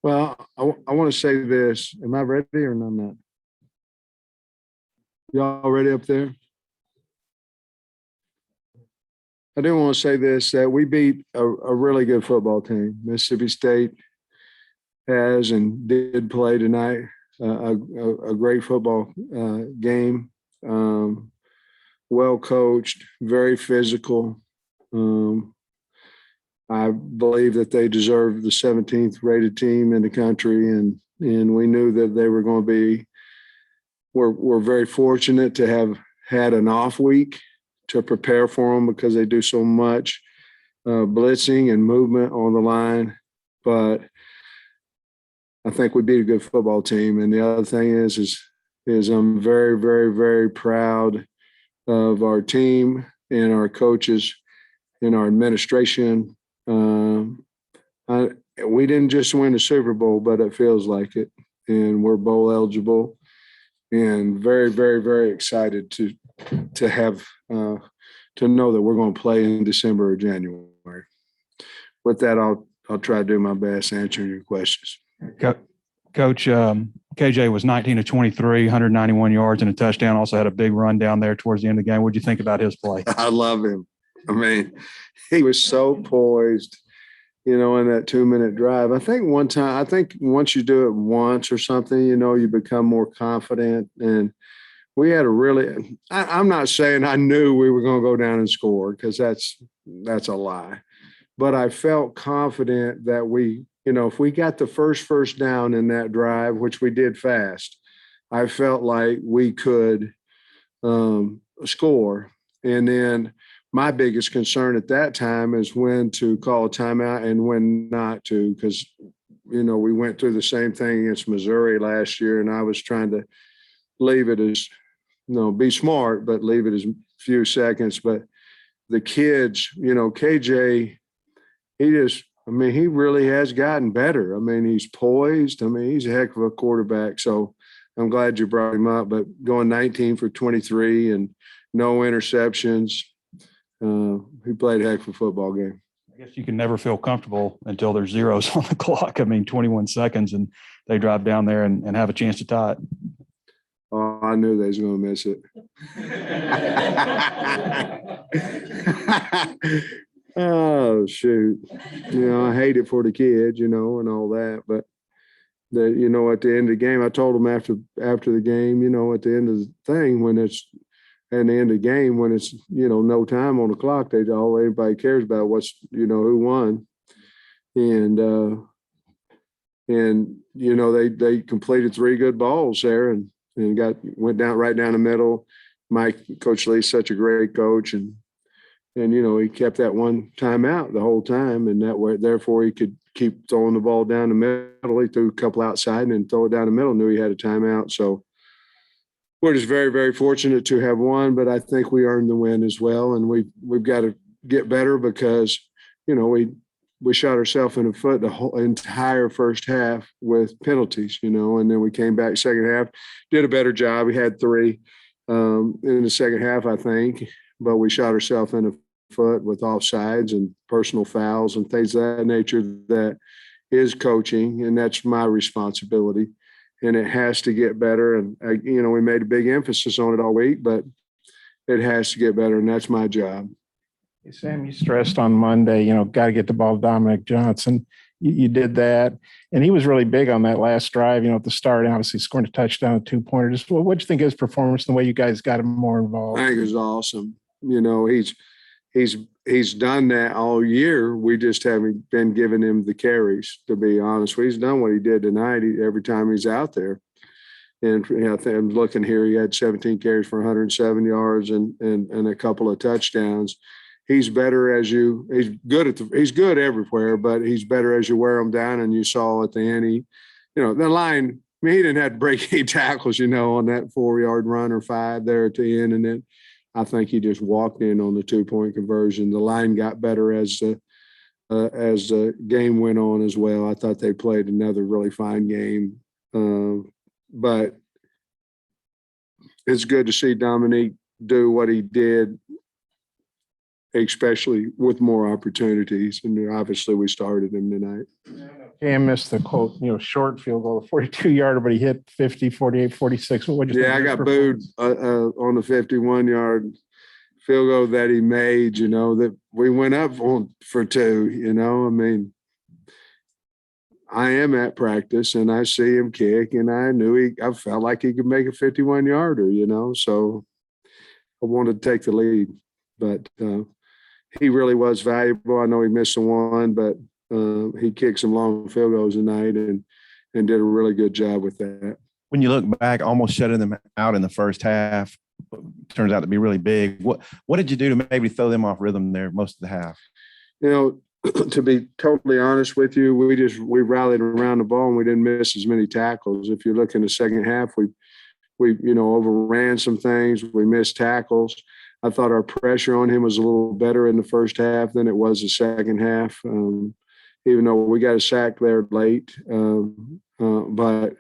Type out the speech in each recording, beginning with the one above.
Well, I want to say this. Am I ready or not? Not? Y'all ready up there? I do want to say this, that we beat a really good football team. Mississippi State has and did play tonight a great football game. Well coached, very physical. I believe that they deserve the 17th rated team in the country, and we knew that they were going to be. We're very fortunate to have had an off week to prepare for them because they do so much blitzing and movement on the line. But I think we beat a good football team. And the other thing is I'm very, very, very proud of our team and our coaches and our administration. We didn't just win the Super Bowl, but it feels like it. And we're bowl eligible, and very, very, very excited to have to know that we're going to play in December or January. With that, I'll try to do my best answering your questions. Coach, KJ was 19 of 23, 191 yards and a touchdown. Also had a big run down there towards the end of the game. What did you think about his play? I love him. I mean, he was so poised, in that 2-minute drive. I think once you do it once or something, you become more confident. And we had I'm not saying I knew we were going to go down and score, because that's a lie. But I felt confident that if we got the first down in that drive, which we did fast, I felt like we could score. And then my biggest concern at that time is when to call a timeout and when not to, because, we went through the same thing against Missouri last year, and I was trying to leave it as, be smart, but leave it as few seconds. But the kids, KJ, he really has gotten better. I mean, he's poised. I mean, he's a heck of a quarterback. So I'm glad you brought him up. But going 19 for 23 and no interceptions, he played a heck of a football game. I guess you can never feel comfortable until there's zeros on the clock. I mean, 21 seconds, and they drive down there and have a chance to tie it. Oh, I knew they was going to miss it. Oh, shoot. I hate it for the kids, and all that. But, at the end of the game, I told them after the game, at the end of the thing, when it's at the end of the game, when it's, no time on the clock, everybody cares about what's, who won. And they completed 3 good balls there and went down right down the middle. Coach Lee's such a great coach, and he kept that one timeout the whole time, and therefore he could keep throwing the ball down the middle. He threw a couple outside and then throw it down the middle, knew he had a timeout. So we're just very, very fortunate to have won, but I think we earned the win as well. And we've got to get better because, we shot ourselves in the foot the whole entire first half with penalties, and then we came back second half, did a better job. We had 3 in the second half, I think, but we shot ourselves in the foot with offsides and personal fouls and things of that nature. That is coaching, and that's my responsibility, and it has to get better. And, we made a big emphasis on it all week, but it has to get better, and that's my job. Hey, Sam, you stressed on Monday, got to get the ball to Dominic Johnson. You did that, and he was really big on that last drive, at the start, obviously scoring a touchdown, a 2-pointer. Just what'd you think of his performance and the way you guys got him more involved? I think it was awesome. He's done that all year. We just haven't been giving him the carries, to be honest. He's done what he did tonight every time he's out there. And I think I'm looking here, he had 17 carries for 107 yards and a couple of touchdowns. He's better he's good everywhere, but he's better as you wear him down. And you saw at the end, the line, he didn't have to break any tackles, on that 4-yard run or 5 there at the end. And then I think he just walked in on the 2-point conversion. The line got better as the game went on as well. I thought they played another really fine game. But it's good to see Dominique do what he did, especially with more opportunities. And obviously we started him tonight. Cam missed the quote, short field goal, 42-yarder, but he hit 50, 48, 46. What'd you think? Yeah, I of his got booed performance? on the 51-yard field goal that he made, that we went up for two, I mean, I am at practice and I see him kick and I felt like he could make a 51-yarder, so I wanted to take the lead, but he really was valuable. I know he missed the one, but he kicked some long field goals tonight and did a really good job with that. When you look back, almost shutting them out in the first half, turns out to be really big. What did you do to maybe throw them off rhythm there most of the half? To be totally honest with you, we rallied around the ball and we didn't miss as many tackles. If you look in the second half, we overran some things. We missed tackles. I thought our pressure on him was a little better in the first half than it was the second half. Even though we got a sack there late, but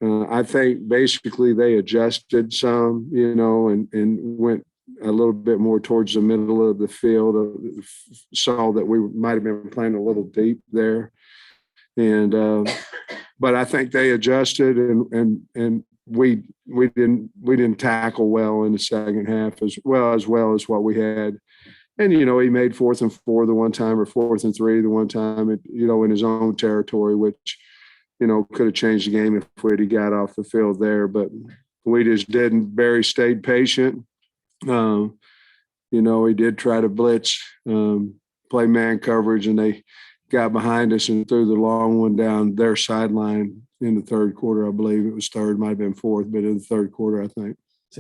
I think basically they adjusted some, and went a little bit more towards the middle of the field. Saw that we might have been playing a little deep there, and but I think they adjusted, and we didn't tackle well in the second half as well as what we had. And, he made 4th and 4 the one time, or 4th and 3 the one time, in his own territory, which, could have changed the game if we'd got off the field there. But we just didn't. Barry stayed patient. He did try to blitz, play man coverage, and they got behind us and threw the long one down their sideline in the third quarter. I believe it was third, might have been fourth, but in the third quarter, I think.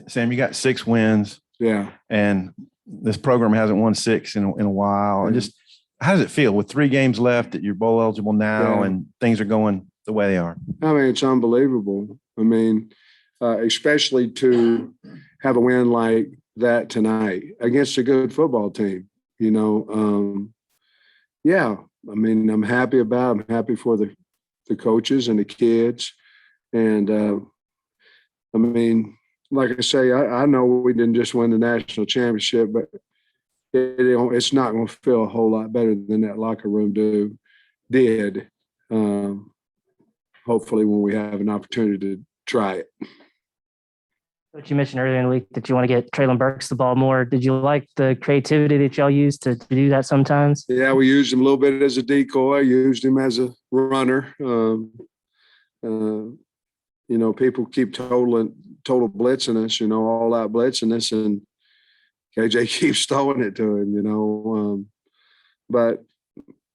Sam, you got 6 wins. Yeah. And this program hasn't won 6 in a while. And just how does it feel with 3 games left that you're bowl eligible now and things are going the way they are? I mean, it's unbelievable. I mean, especially to have a win like that tonight against a good football team, yeah, I mean, I'm happy about it. I'm happy for the coaches and the kids. And I mean, like I say, I know we didn't just win the national championship, but it's not going to feel a whole lot better than that locker room did. Hopefully when we have an opportunity to try it. But you mentioned earlier in the week that you want to get Traylon Burks the ball more. Did you like the creativity that y'all used to do that sometimes? Yeah, we used him a little bit as a decoy, used him as a runner. People keep total blitzing us, all out blitzing us, and KJ keeps throwing it to him, but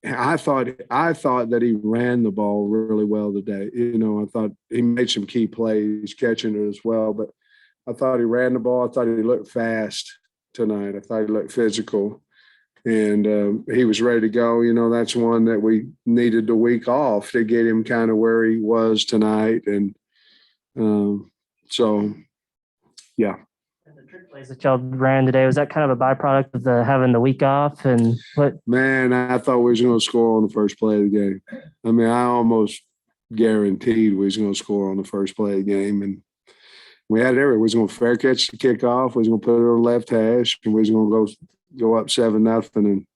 I thought that he ran the ball really well today. I thought he made some key plays catching it as well, but I thought he ran the ball. I thought he looked fast tonight. I thought he looked physical, and he was ready to go. That's one that we needed the week off to get him kind of where he was tonight. And so, yeah. And the trick plays that y'all ran today, was that kind of a byproduct of having the week off? And what? Man, I thought we was going to score on the first play of the game. I mean, I almost guaranteed we was going to score on the first play of the game, and we had it everywhere. We was going to fair catch the kickoff. We was going to put it on the left hash, and we was going to go up 7-0, and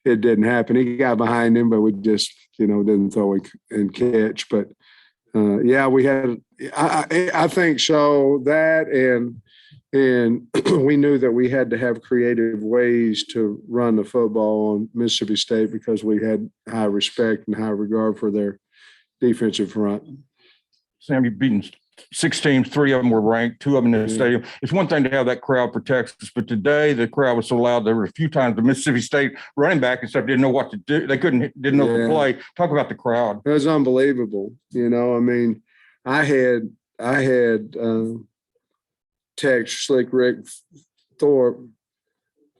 it didn't happen. He got behind him, but we just didn't throw and catch. But yeah, we had. I think so. That and we knew that we had to have creative ways to run the football on Mississippi State because we had high respect and high regard for their defensive front. Sam, you've beaten 6 teams, 3 of them were ranked, 2 of them in the stadium. It's one thing to have that crowd protect us, but today the crowd was so loud. There were a few times the Mississippi State running back and stuff didn't know what to do. They didn't know the play. Talk about the crowd. It was unbelievable. I mean, I had text Slick Rick Thorpe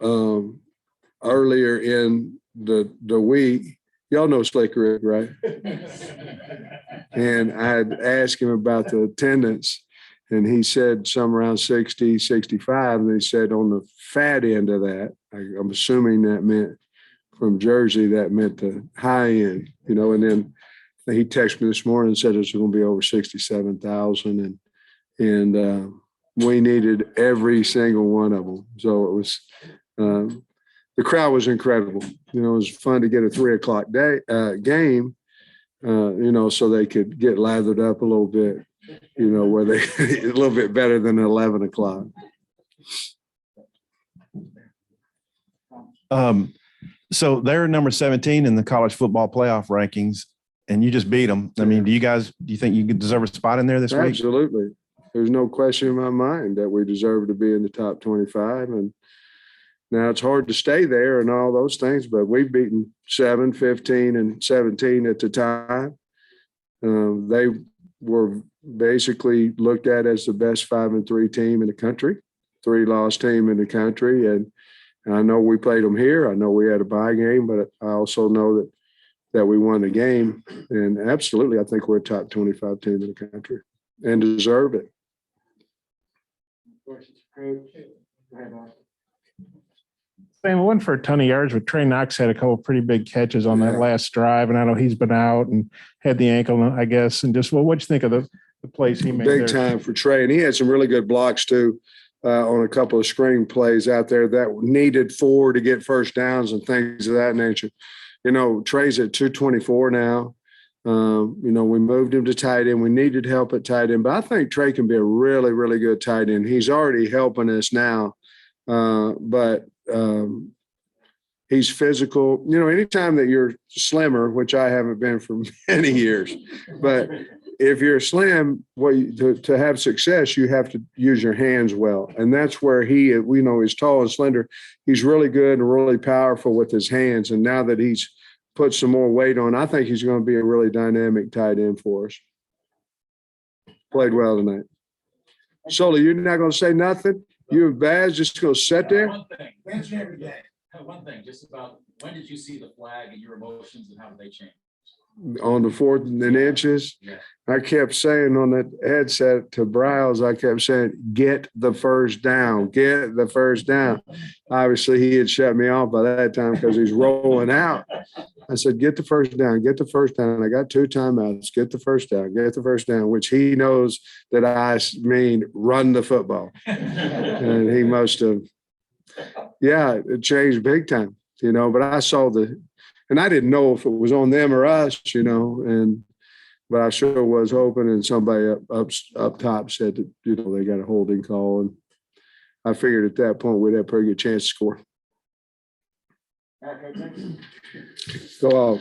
earlier in the week. Y'all know Slick Rick, right? And I had asked him about the attendance, and he said something around 60, 65. And he said on the fat end of that, I'm assuming that meant from Jersey, that meant the high end, and then he texted me this morning and said it's going to be over 67,000. And we needed every single one of them. So it was, the crowd was incredible. It was fun to get a 3:00 game, so they could get lathered up a little bit, where they a little bit better than 11 o'clock. So they're number 17 in the college football playoff rankings, and you just beat them. I mean, do you think you deserve a spot in there this week? Absolutely. There's no question in my mind that we deserve to be in the top 25. And now it's hard to stay there and all those things, but we've beaten 7, 15, and 17 at the time. They were basically looked at as the best 5-3 team in the country, 3-loss team in the country. And I know we played them here. I know we had a bye game, but I also know that we won the game. And absolutely, I think we're a top 25 team in the country and deserve it. Sam, one for a ton of yards, but Trey Knox had a couple pretty big catches on that last drive, and I know he's been out and had the ankle, I guess. And just what'd you think of the plays he made? Big time for Trey, and he had some really good blocks too on a couple of screen plays out there that needed 4 to get first downs and things of that nature. Trey's at 224 now. We moved him to tight end. We needed help at tight end, but I think Trey can be a really, really good tight end. He's already helping us now, but he's physical. Anytime that you're slimmer, which I haven't been for many years, but if you're slim, to have success, you have to use your hands well. And that's where he's tall and slender. He's really good and really powerful with his hands. And now that he's put some more weight on, I think he's going to be a really dynamic tight end for us. Played well tonight. Soli, you're not going to say nothing? You and Baz just going to sit there? One thing. Bench every day. One thing, just about when did you see the flag and your emotions and how did they change? On the 4th and inches. Yeah. I kept saying on that headset to Browse, I kept saying, get the first down, get the first down. Obviously, he had shut me off by that time because he's rolling out. I said, get the first down, get the first down. I got 2 timeouts, get the first down, get the first down, which he knows that I mean run the football. And he must have, it changed big time, but I saw and I didn't know if it was on them or us, but I sure was hoping, and somebody up top said that, they got a holding call, and I figured at that point we'd have a pretty good chance to score. Go off.